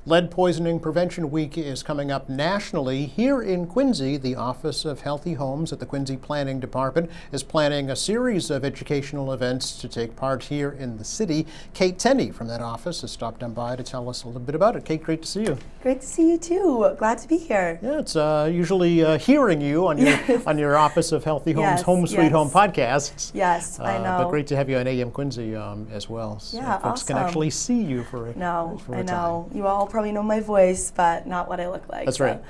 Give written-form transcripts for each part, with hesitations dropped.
Lead Poisoning Prevention Week is coming up nationally. Here in Quincy, the Office of Healthy Homes at the Quincy Planning Department is planning a series of educational events to take part here in the city. Kate Tenney from that office has stopped on by to tell us a little bit about it. Kate, great to see you. Great to see you too. Glad to be here. Yeah, it's usually hearing you on your on your Office of Healthy Homes Home Sweet Home podcasts. Yes, I know. But great to have you on AM Quincy as well. So yeah, folks can actually see you for a I know. time. You all probably know my voice, but not what I look like. That's right.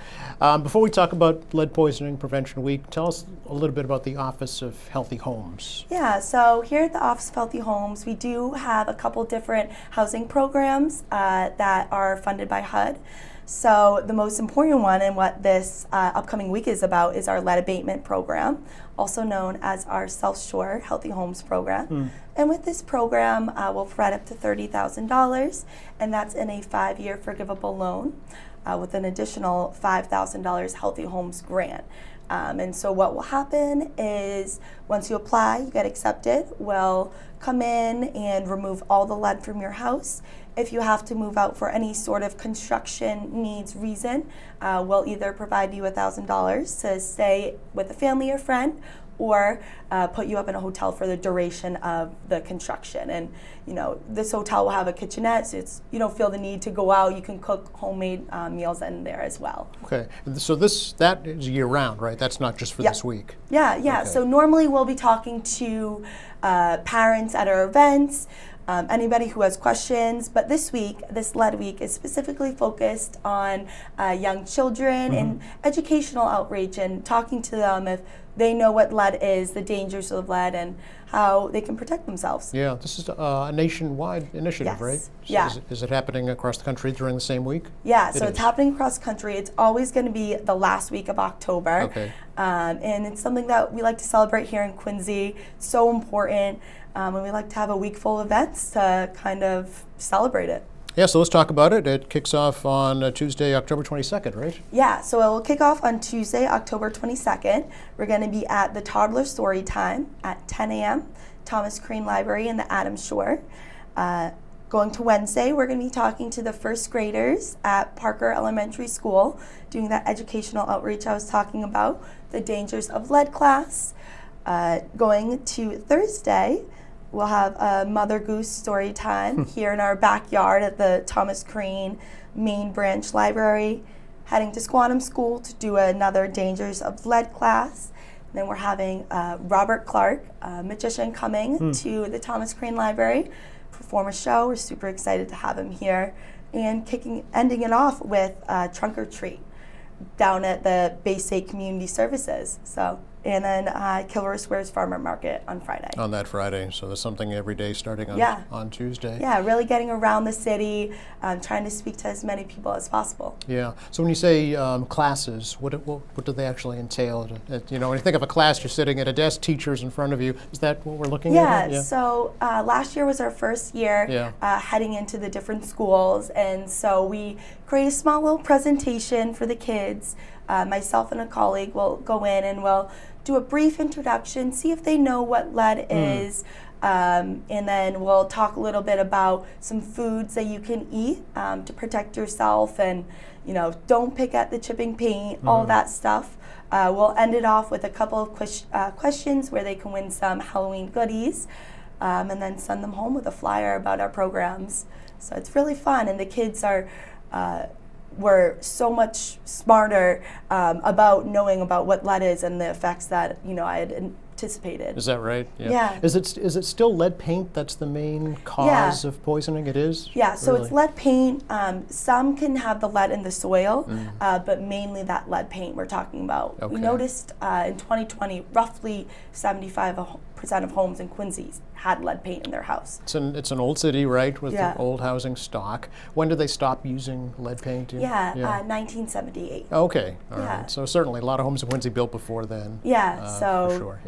Before we talk about Lead Poisoning Prevention Week, tell us a little bit about the Office of Healthy Homes. Yeah, so here at the Office of Healthy Homes, we do have a couple different housing programs that are funded by HUD. So the most important one and what this upcoming week is about is our lead abatement program, also known as our South Shore Healthy Homes program. And with this program, we'll provide up to $30,000, and that's in a 5-year forgivable loan with an additional $5,000 Healthy Homes grant. And so what will happen is once you apply, you get accepted, we'll come in and remove all the lead from your house. If you have to move out for any sort of construction needs reason, we'll either provide you $1,000 to stay with a family or friend, or put you up in a hotel for the duration of the construction. And you know, this hotel will have a kitchenette, so you don't feel the need to go out. You can cook homemade meals in there as well. Okay, so that is year round, right? That's not just for this week. Yeah. Okay. So normally we'll be talking to parents at our events, anybody who has questions, but this week, this Lead Week, is specifically focused on young children and educational outreach and talking to them if they know what lead is, the dangers of lead, and how they can protect themselves. Yeah, this is a nationwide initiative, right? So yeah. Is it happening across the country during the same week? Yeah, so it's happening across the country. It's always going to be the last week of October. Okay. And it's something that we like to celebrate here in Quincy. It's so important. And we like to have a week full of events to kind of celebrate it. Yeah, so let's talk about it. It kicks off on Tuesday, October 22nd, right? Yeah, so it will kick off on Tuesday, October 22nd. We're going to be at the Toddler Story Time at 10 a.m., Thomas Crane Library in the Adams Shore. Going to Wednesday, we're going to be talking to the first graders at Parker Elementary School, doing that educational outreach I was talking about, the dangers of lead class. Going to Thursday, we'll have a Mother Goose story time here in our backyard at the Thomas Crane Main Branch Library. Heading to Squantum School to do another Dangers of Lead class. And then we're having Robert Clark, a magician, coming to the Thomas Crane Library, perform a show. We're super excited to have him here. And ending it off with Trunk or Treat down at the Bay State Community Services. And then Kilroy Squares Farmer Market on Friday. On that Friday, so there's something every day starting on Tuesday. Yeah, really getting around the city, trying to speak to as many people as possible. Yeah, so when you say classes, what do they actually entail? You know, when you think of a class, you're sitting at a desk, teachers in front of you. Is that what we're looking at? Yeah, so last year was our first year heading into the different schools, and so we created a small little presentation for the kids. Myself and a colleague will go in and we'll do a brief introduction, see if they know what lead is, and then we'll talk a little bit about some foods that you can eat to protect yourself, and you know, don't pick at the chipping paint, all that stuff. We'll end it off with a couple of questions where they can win some Halloween goodies, and then send them home with a flyer about our programs. So it's really fun, and the kids were so much smarter about knowing about what lead is and the effects that I had anticipated. Is that right? Yeah. Is it still lead paint that's the main cause of poisoning? It is? Yeah, so really? It's lead paint. Some can have the lead in the soil, but mainly that lead paint we're talking about. Okay. We noticed in 2020, roughly 75% of homes in Quincy had lead paint in their house. It's an old city, right, with the old housing stock. When did they stop using lead paint? 1978. Okay, all right. So certainly a lot of homes in Quincy built before then. Yeah, for sure.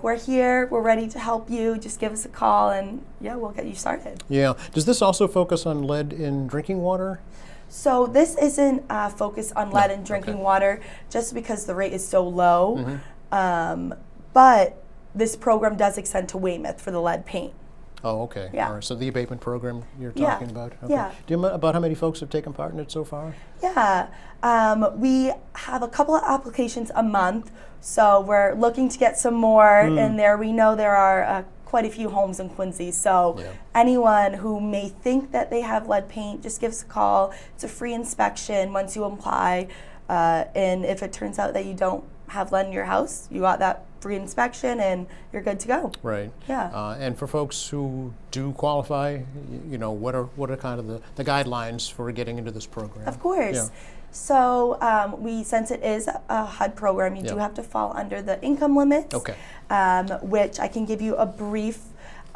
We're here, we're ready to help you. Just give us a call and we'll get you started. Yeah. Does this also focus on lead in drinking water? So this isn't focused on lead in drinking water just because the rate is so low. But this program does extend to Weymouth for the lead paint. Oh, okay. Yeah. All right. So the abatement program you're Yeah. talking about? Okay. Yeah. Do you know about how many folks have taken part in it so far? Yeah, we have a couple of applications a month, so we're looking to get some more in there. We know there are quite a few homes in Quincy, so Yeah. anyone who may think that they have lead paint, just give us a call. It's a free inspection once you apply, and if it turns out that you don't have lead in your house, you got that free inspection and you're good to go. Right. Yeah. And for folks who do qualify, you know, what are kind of the guidelines for getting into this program? Of course. Yeah. So since it is a HUD program, you do Yeah. have to fall under the income limits, Okay. which I can give you a brief.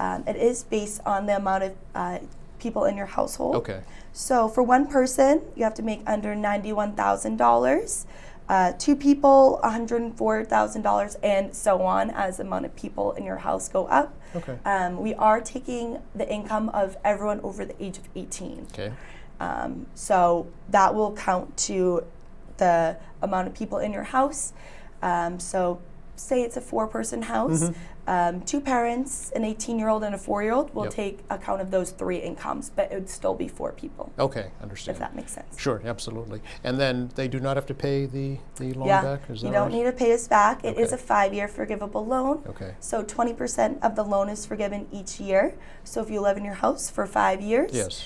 It is based on the amount of people in your household. Okay. So for one person, you have to make under $91,000. Two people, $104,000, and so on as the amount of people in your house go up. Okay. We are taking the income of everyone over the age of 18. Okay. So that will count to the amount of people in your house. So say it's a 4-person house, two parents, an 18-year-old and a 4-year-old will Yep. take account of those 3 incomes, but it would still be 4 people, Okay. Understand. if that makes sense. Sure. Absolutely. And then they do not have to pay the loan Yeah, back. Is that you don't right? need to pay us back. It is Okay. a 5-year forgivable loan. Okay. So 20% of the loan is forgiven each year. So if you live in your house for 5 years, Yes.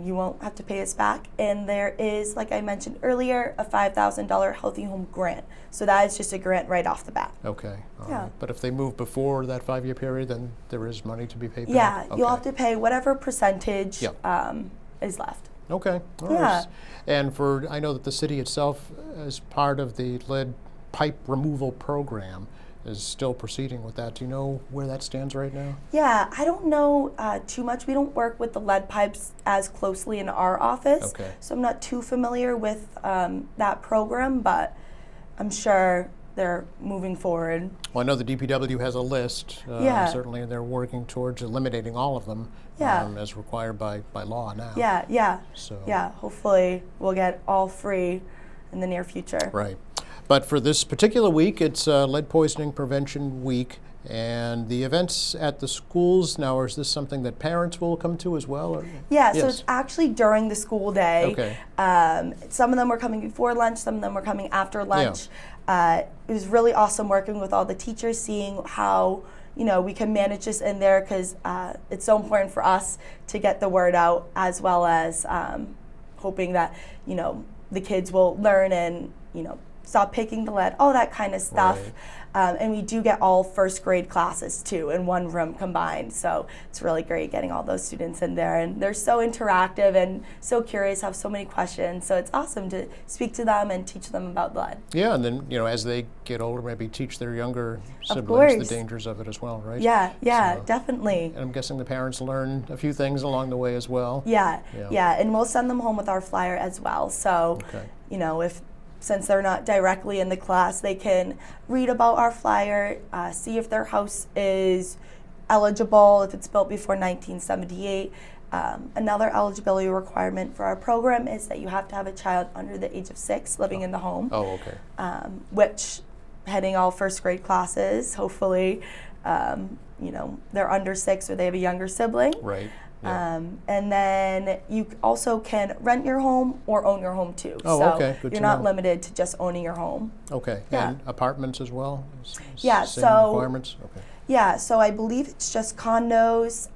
you won't have to pay us back. And there is, like I mentioned earlier, a $5,000 Healthy Home grant. So that is just a grant right off the bat. Okay. All Yeah. right. But if they move before that 5-year period, then there is money to be paid back? Yeah, Okay. you'll have to pay whatever percentage Yep. is left. Okay. All Yeah. right. And I know that the city itself, as part of the lead pipe removal program, is still proceeding with that. Do you know where that stands right now? Yeah, I don't know too much. We don't work with the lead pipes as closely in our office. Okay. So I'm not too familiar with that program, but I'm sure they're moving forward. Well, I know the DPW has a list, Yeah. certainly, and they're working towards eliminating all of them Yeah. as required by law now. Yeah, yeah. So. Yeah, hopefully we'll get all free in the near future. Right. But for this particular week, it's Lead Poisoning Prevention Week, and the events at the schools. Now, is this something that parents will come to as well? Or? Yeah, so Yes. it's actually during the school day. Okay. Some of them were coming before lunch, some of them were coming after lunch. It was really awesome working with all the teachers, seeing how we can manage this in there, because it's so important for us to get the word out, as well as hoping that the kids will learn and stop picking the lead, all that kind of stuff. Right. And we do get all first grade classes too in one room combined. So it's really great getting all those students in there. And they're so interactive and so curious, have so many questions. So it's awesome to speak to them and teach them about lead. Yeah, and then, as they get older, maybe teach their younger siblings course. the dangers of it as well, right? Yeah, yeah, So- definitely. And I'm guessing the parents learn a few things along the way as well. Yeah, Yeah. yeah. And we'll send them home with our flyer as well. So, Okay. since they're not directly in the class, they can read about our flyer, see if their house is eligible, if it's built before 1978. Another eligibility requirement for our program is that you have to have a child under the age of 6 living in the home, Oh, okay. which heading all first grade classes, hopefully, they're under 6 or they have a younger sibling. Right. Yeah. And then you also can rent your home or own your home too. Oh, so okay. Good you're to not know. limited to just owning your home. Okay. yeah. And apartments as well? Yeah, Same so- requirements? Okay. Yeah, so I believe it's just condos,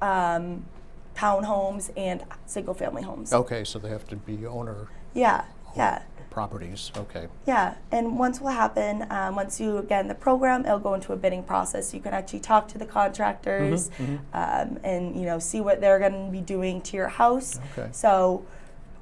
townhomes, and single family homes. Okay, so they have to be owner Yeah, yeah. properties. Okay. Yeah, and once will happen, once you get in the program, it'll go into a bidding process. You can actually talk to the contractors and see what they're going to be doing to your house. Okay. So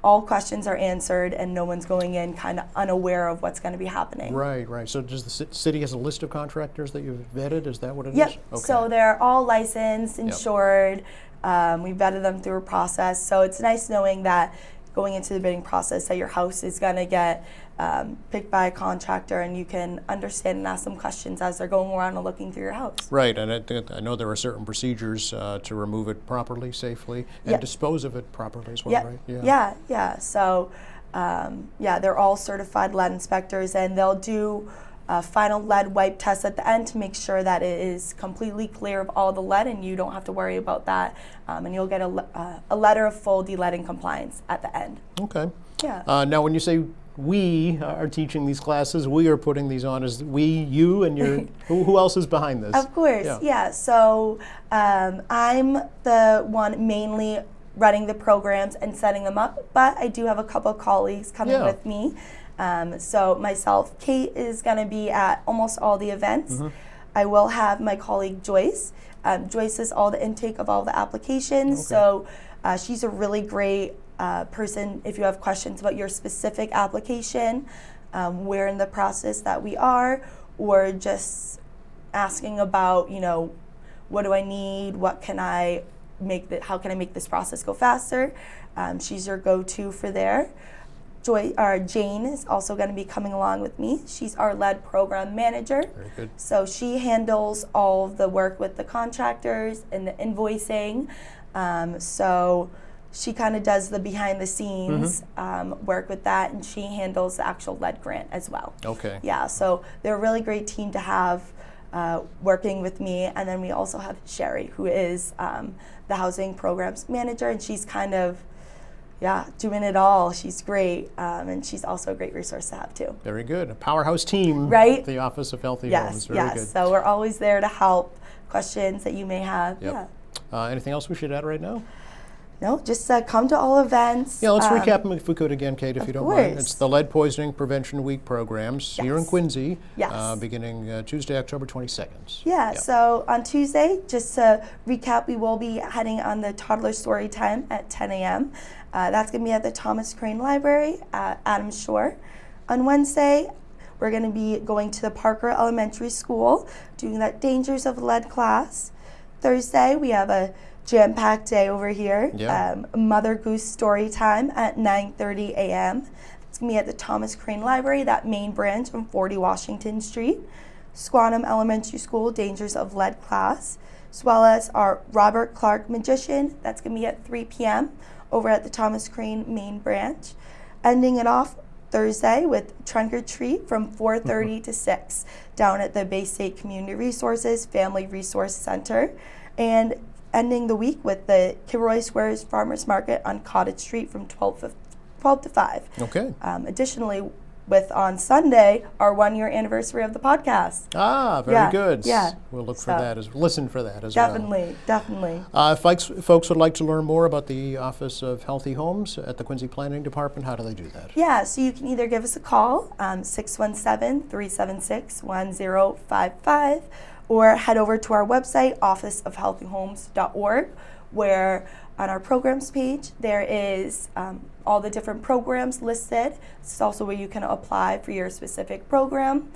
all questions are answered and no one's going in kind of unaware of what's going to be happening. Right, right. So does the city has a list of contractors that you've vetted? Is that what it is? Yep, Okay. so they're all licensed, insured. We vetted them through a process. So it's nice knowing that going into the bidding process that your house is going to get picked by a contractor, and you can understand and ask them questions as they're going around and looking through your house. Right, and I know there are certain procedures to remove it properly, safely, and Yep. dispose of it properly as well, Yeah, right? yeah. So, they're all certified lead inspectors, and they'll do final lead wipe test at the end to make sure that it is completely clear of all the lead and you don't have to worry about that. And you'll get a letter of full de-leading compliance at the end. Okay. Yeah. Now, when you say we are teaching these classes, we are putting these on, as we, you, and your, who else is behind this? Of course, yeah. So I'm the one mainly running the programs and setting them up, but I do have a couple of colleagues coming with me. So myself, Kate, is going to be at almost all the events. I will have my colleague Joyce. Joyce does all the intake of all the applications, so she's a really great person if you have questions about your specific application, where in the process that we are, or just asking about, you know, what do I need, what can I make, how can I make this process go faster. She's your go-to for there. Jane is also going to be coming along with me. She's our lead program manager. Very good. So she handles all of the work with the contractors and the invoicing. So she kind of does the behind the scenes work with that, and she handles the actual lead grant as well. Okay. Yeah, so they're a really great team to have working with me. And then we also have Sherry, who is the housing programs manager, and she's kind of doing it all. She's great, and she's also a great resource to have too. Very good. A powerhouse team. Right? The Office of Healthy Yes, Homes. Very yes. good. So we're always there to help questions that you may have. Yep. Yeah. Anything else we should add right now? No, just come to all events. Yeah, let's recap them if we could again, Kate, if you don't mind. course. It's the Lead Poisoning Prevention Week programs here in Yes. Quincy, Yes. beginning Tuesday, October 22nd. Yeah, so on Tuesday, just to recap, we will be heading on the toddler story time at 10 a.m. That's going to be at the Thomas Crane Library at Adams Shore. On Wednesday, we're going to be going to the Parker Elementary School, doing that Dangers of Lead class. Thursday, we have a jam-packed day over here. Yeah. Mother Goose story time at 9:30 a.m. It's going to be at the Thomas Crane Library, that main branch on 40 Washington Street. Squantum Elementary School Dangers of Lead class, as well as our Robert Clark Magician. That's going to be at 3 p.m. over at the Thomas Crane main branch. Ending it off Thursday with Trunk or Treat from 4:30 to 6 down at the Bay State Community Resources Family Resource Center. And ending the week with the Kilroy Squares Farmers Market on Cottage Street from 12 to 5. Okay. Additionally, with on Sunday, our 1-year anniversary of the podcast. Very good. Yeah. We'll look for that, listen for that as Definitely. well. If folks would like to learn more about the Office of Healthy Homes at the Quincy Planning Department, how do they do that? Yeah, so you can either give us a call, 617-376-1055, or head over to our website, officeofhealthyhomes.org, where on our programs page there is all the different programs listed. It's also where you can apply for your specific program,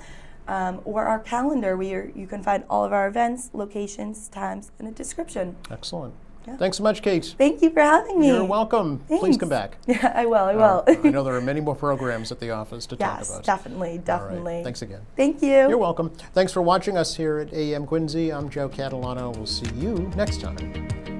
or our calendar where you can find all of our events, locations, times, and a description. Excellent. Yeah. Thanks so much, Kate. Thank you for having me. You're welcome. Please Thanks. come back. Yeah, I will. I know there are many more programs at the office to talk Yes, about. definitely. All right. Thanks again. Thank you. You're welcome. Thanks for watching us here at AM Quincy. I'm Joe Catalano. We'll see you next time.